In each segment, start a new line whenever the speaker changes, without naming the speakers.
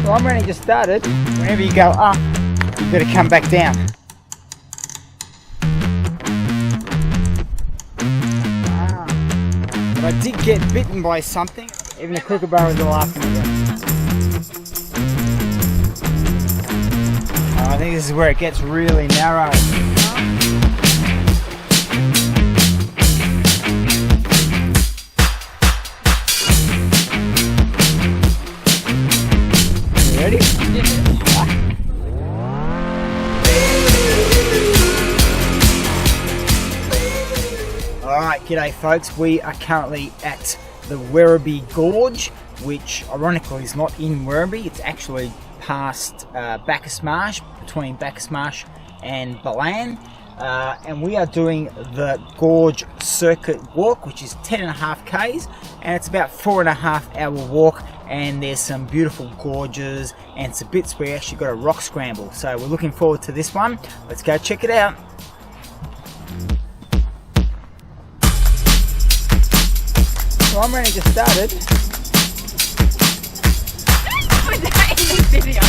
So I'm only just started. Whenever you go up, you've got to come back down. But I did get bitten by something. Even the kookaburras are laughing at me. I think this is where it gets really narrow. You ready? Alright, g'day folks. We are currently at the Werribee Gorge, which ironically is not in Werribee. It's actually past Bacchus Marsh, between Bacchus Marsh and Ballan, and we are doing the Gorge Circuit Walk, which is 10.5 k's, and it's about 4.5 hour walk, and there's some beautiful gorges and some bits where you actually got a rock scramble. So we're looking forward to this one. Let's go check it out. So I'm only just started.
Was that in this video?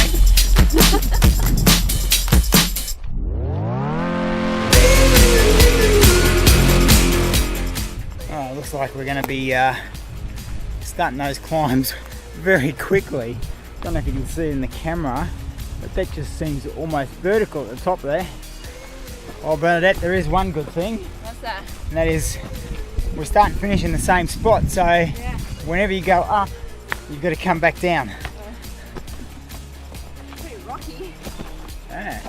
Oh, it looks like we're going to be starting those climbs very quickly. Don't know if you can see it in the camera, but that just seems almost vertical at the top there. Oh, Bernadette, there is one good thing.
What's that?
And that is we're starting to finish in the same spot, so yeah. Whenever you go up, you've got to come back down.
Pretty rocky.
Yeah.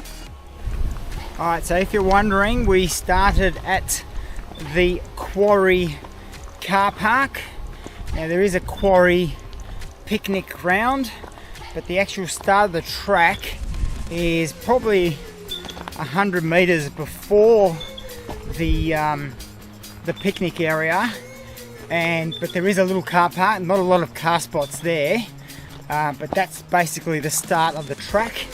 Alright, so if you're wondering, we started at the quarry car park. Now there is a quarry picnic ground, but the actual start of the track is probably 100 meters before the picnic area, but there is a little car park, not a lot of car spots there, but that's basically the start of the track.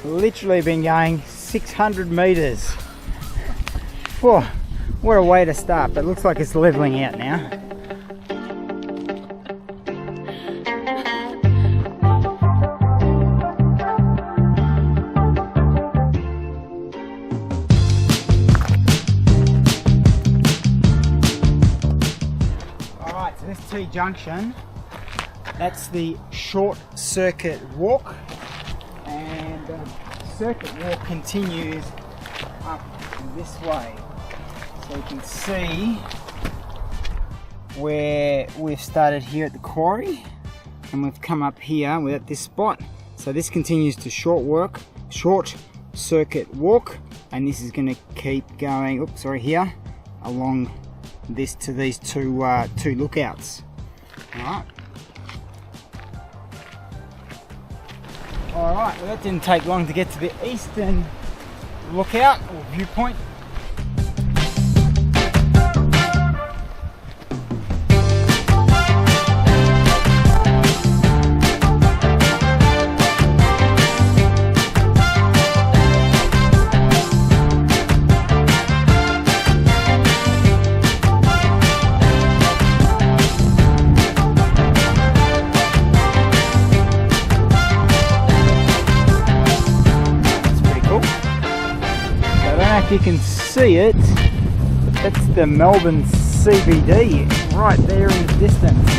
Literally been going 600 meters. Whoa, what a way to start, but it looks like it's leveling out now. This T-junction, that's the short circuit walk, and the circuit walk continues up this way. So you can see where we've started here at the quarry, and we've come up here, we're at this spot. So this continues to short circuit walk, and this is going to keep going, here, along this to these two lookouts. Alright, well that didn't take long to get to the eastern lookout or viewpoint. If you can see it, that's the Melbourne CBD right there in the distance.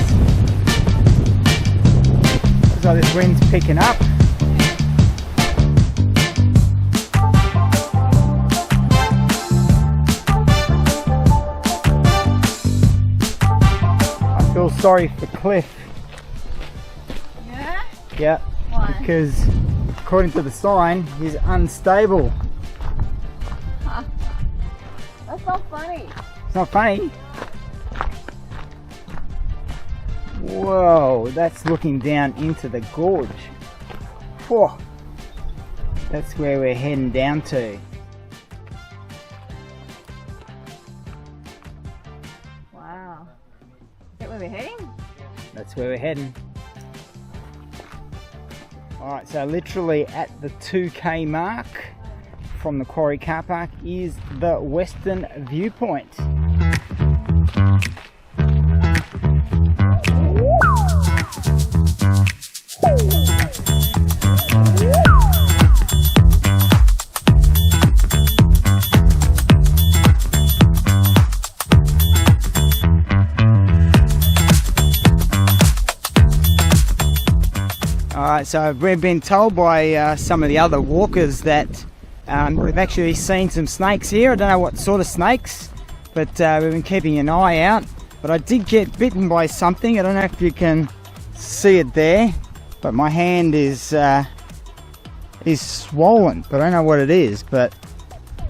So this wind's picking up. I feel sorry for Cliff.
Yeah?
Yeah.
Why?
Because according to the sign, he's unstable.
That's not funny.
It's not funny. Whoa, that's looking down into the gorge. Whoa. That's where we're heading down to.
Wow. Is that where we're heading?
That's where we're heading. Alright, so literally at the 2k mark from the quarry car park is the western viewpoint. Alright, so we've been told by some of the other walkers that we've actually seen some snakes here. I don't know what sort of snakes, but we've been keeping an eye out. But I did get bitten by something. I don't know if you can see it there, but my hand is swollen, but I don't know what it is. But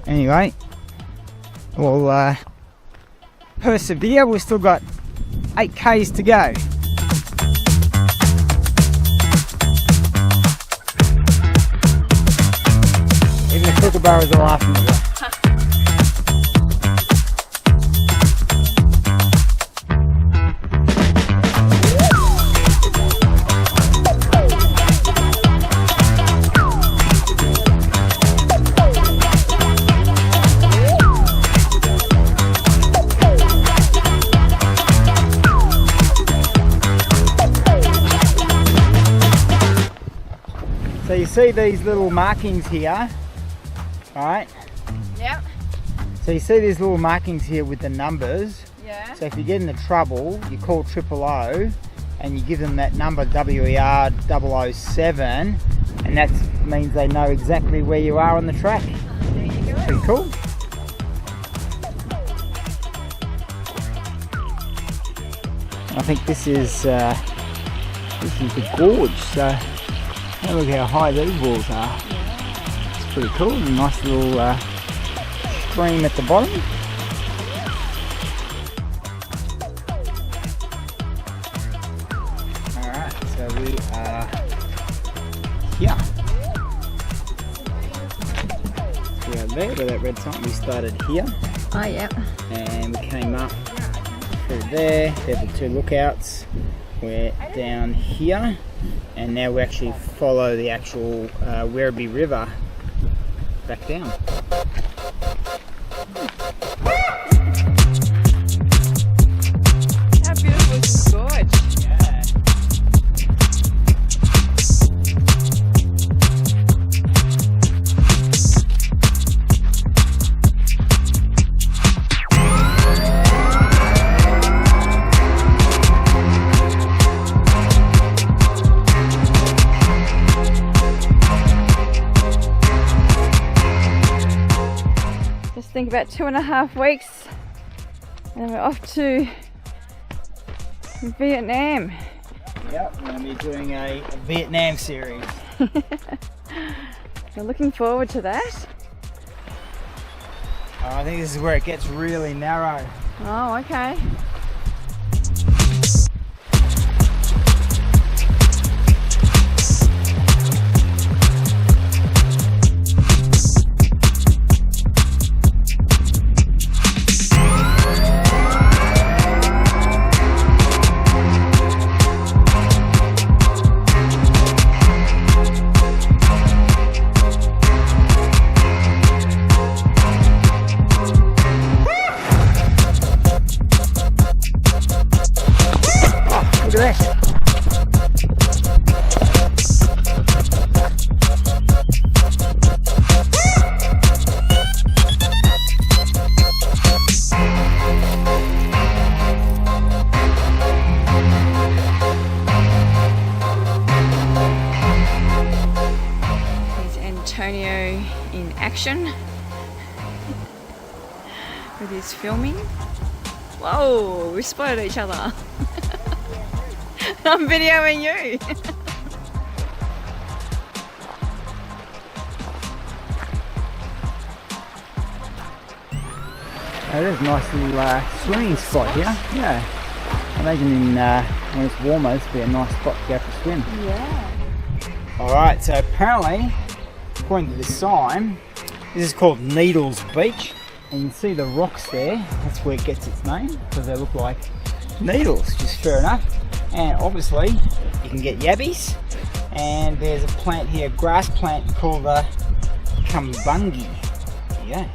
anyway, we'll persevere. We've still got 8 k's to go. Even the kookaburras are laughing at us. So you see these little markings here, right?
Yep.
So you see these little markings here with the numbers.
Yeah.
So if you get into trouble, you call 000 and you give them that number WER 007, and that means they know exactly where you are on the track.
There you go.
Pretty cool. I think this is the gorge. So have a look how high these walls are. It's pretty cool. A nice little stream at the bottom. Alright, so we are here. We are there where that red sign. We started here
Oh, yep.
and we came up through there. They're the 2 lookouts. We're down here, and now we actually follow the actual Werribee River back down.
How beautiful is this gorge? Just think about 2.5 weeks and we're off to Vietnam.
Yep, we're going to be doing a Vietnam series.
We're looking forward to that.
I think this is where it gets really narrow.
Oh, okay.
Look at that.
Here's Antonio in action with his filming. Whoa, we spotted each other. I'm videoing you.
Oh, there's a nice little swimming spot here. Yeah. I imagine when it's warmer, this would be a nice spot to go for a swim.
Yeah.
Alright, so apparently, according to this sign, this is called Needles Beach. And you can see the rocks there. That's where it gets its name, because they look like needles, which is fair enough. And obviously, you can get yabbies. And there's a plant here, grass plant called the kumbungi. Yeah.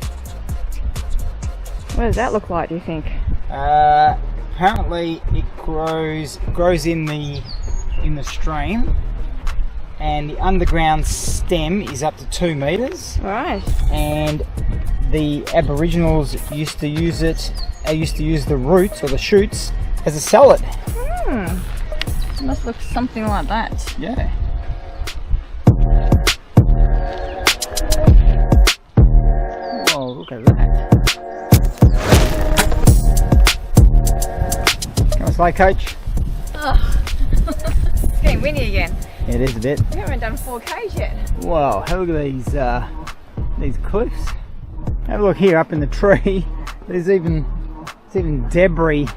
What does that look like, do you think?
Apparently it grows in the stream, and the underground stem is up to 2 meters.
Right.
And the Aboriginals used to use it. They used to use the roots or the shoots as a salad.
It must look something like that.
Yeah. Oh, look at that. Come on, sleigh coach.
Oh. It's getting windy again.
It is a bit.
We haven't done 4Ks yet.
Wow, have a look at these cliffs. Have a look here up in the tree. There's even debris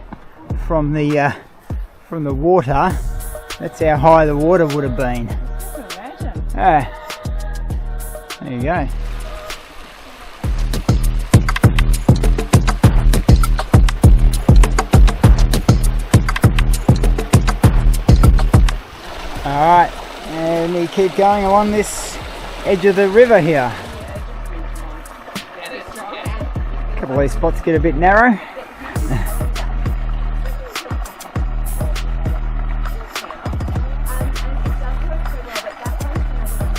from the water. That's how high the water would have been.
I can imagine.
Ah, there you go. Alright, and we keep going along this edge of the river here. A couple of these spots get a bit narrow.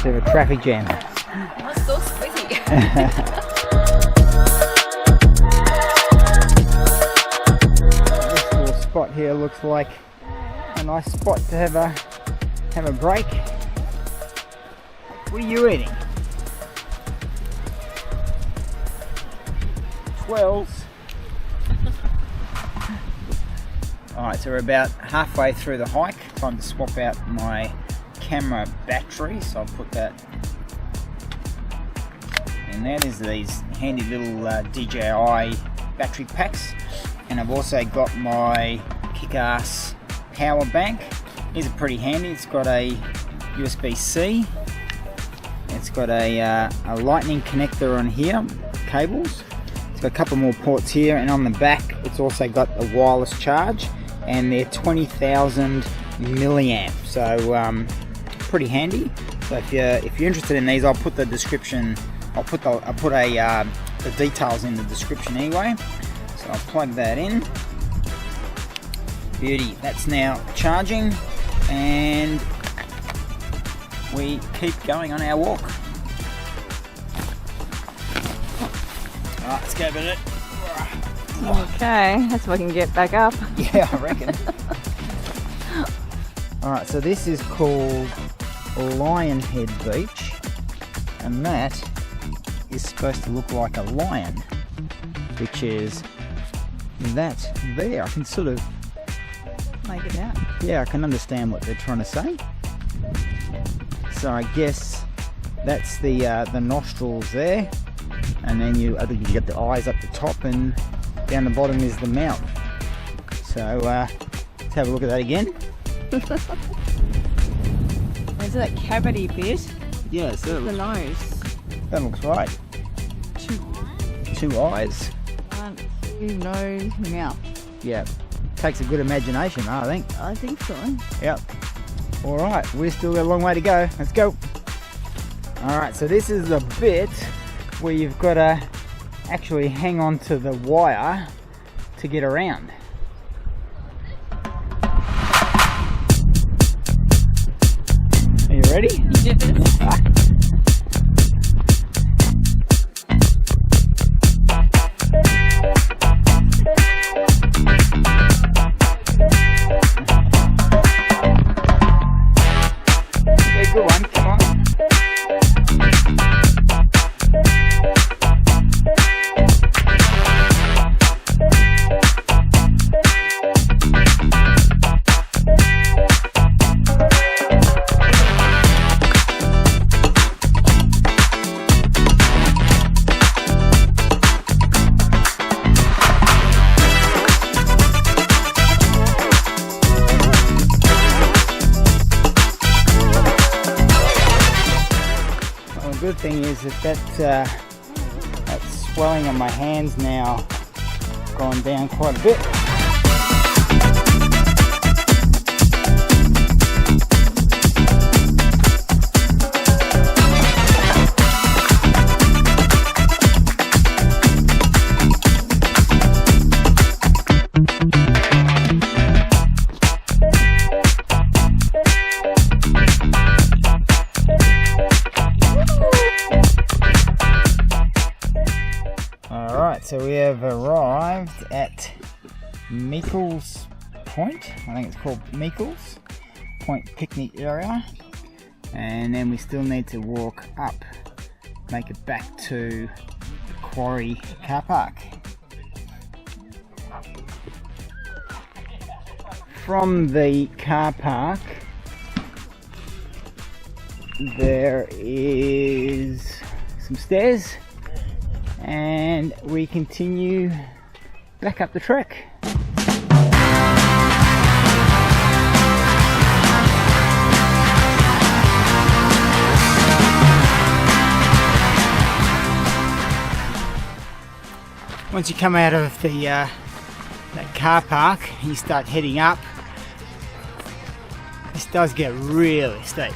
Bit of a traffic jam.
That's so squeezy.
This little spot here looks like a nice spot to have a break. What are you eating? 12s. Alright, so we're about halfway through the hike. Time to swap out my camera battery, so I'll put that in there. There's these handy little DJI battery packs, and I've also got my kick-ass power bank. These are pretty handy. It's got a USB-C. It's got a lightning connector on here, cables. It's got a couple more ports here, and on the back it's also got a wireless charge, and they're 20,000 milliamp. So pretty handy. So if you're interested in these, I'll put the description. I'll put the details in the description anyway. So I'll plug that in. Beauty. That's now charging, and we keep going on our walk. Alright, let's go a bit.
Okay, that's if I can get back up.
Yeah, I reckon. Alright, so this is called Lionhead Beach, and that is supposed to look like a lion, which is that there. I can sort of
Make it out.
Yeah, I can understand what they're trying to say. So I guess that's the nostrils there, and then I think you get the eyes up the top, and down the bottom is the mouth. So let's have a look at that again.
Is it that cavity bit?
Yeah, so
The nose.
that looks right. Two eyes.
1, 2, nose, mouth.
Yeah, takes a good imagination, I think.
I think so.
Yep. All right, we've still got a long way to go. Let's go. All right, so this is the bit where you've got to actually hang on to the wire to get around. Are you ready?
Yes.
Okay, good one. Come on. The good thing is that swelling on my hands now gone down quite a bit. Alright, so we have arrived at Meikles Point. I think it's called Meikles Point picnic area. And then we still need to walk up, make it back to the Quarry car park. From the car park, there is some stairs, and we continue back up the trek. Once you come out of the that car park, you start heading up. This does get really steep.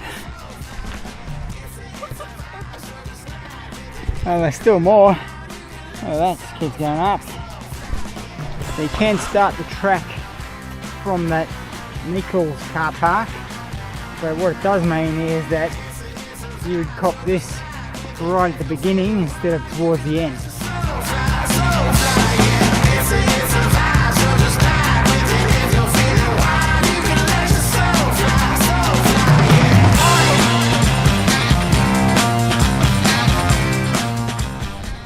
Oh, there's still more. Oh, that keeps going up. So you can start the track from that Meikles car park, but what it does mean is that you would cop this right at the beginning instead of towards the end.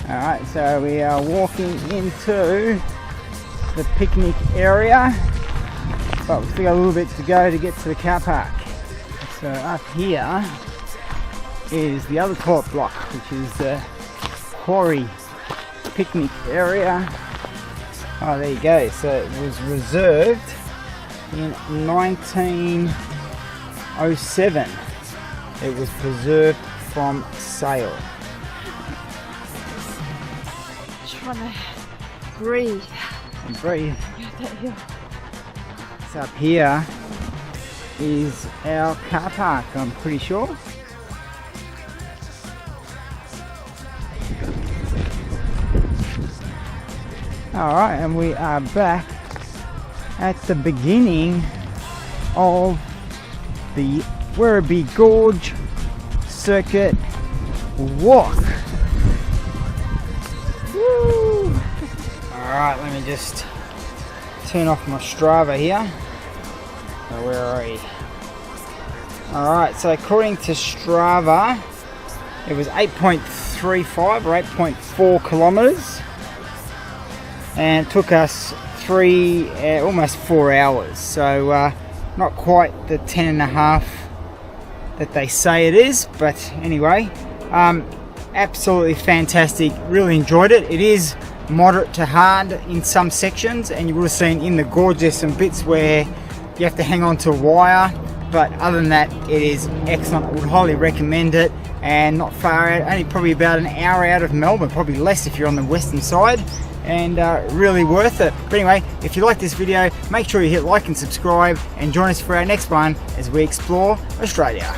Alright, so we are walking into the picnic area, but we've still got a little bit to go to get to the car park. So up here is the other toilet block, which is the Quarry picnic area. Oh, there you go. So it was reserved in 1907. It was preserved from sale.
Trying to breathe.
And breathe. So up here is our car park, I'm pretty sure. Alright, and we are back at the beginning of the Werribee Gorge Circuit Walk. Woo! Alright, let me just turn off my Strava here. So where are we? Alright, so according to Strava, it was 8.35 or 8.4 kilometers. And it took us almost 4 hours, so not quite the 10.5 that they say it is, but anyway, absolutely fantastic, really enjoyed it. It is moderate to hard in some sections, and you would have seen in the gorge there's some bits where you have to hang on to a wire, but other than that it is excellent. I would highly recommend it, and not far out, only probably about an hour out of Melbourne, probably less if you're on the western side. And really worth it. But anyway, if you like this video, make sure you hit like and subscribe, and join us for our next one as we explore Australia.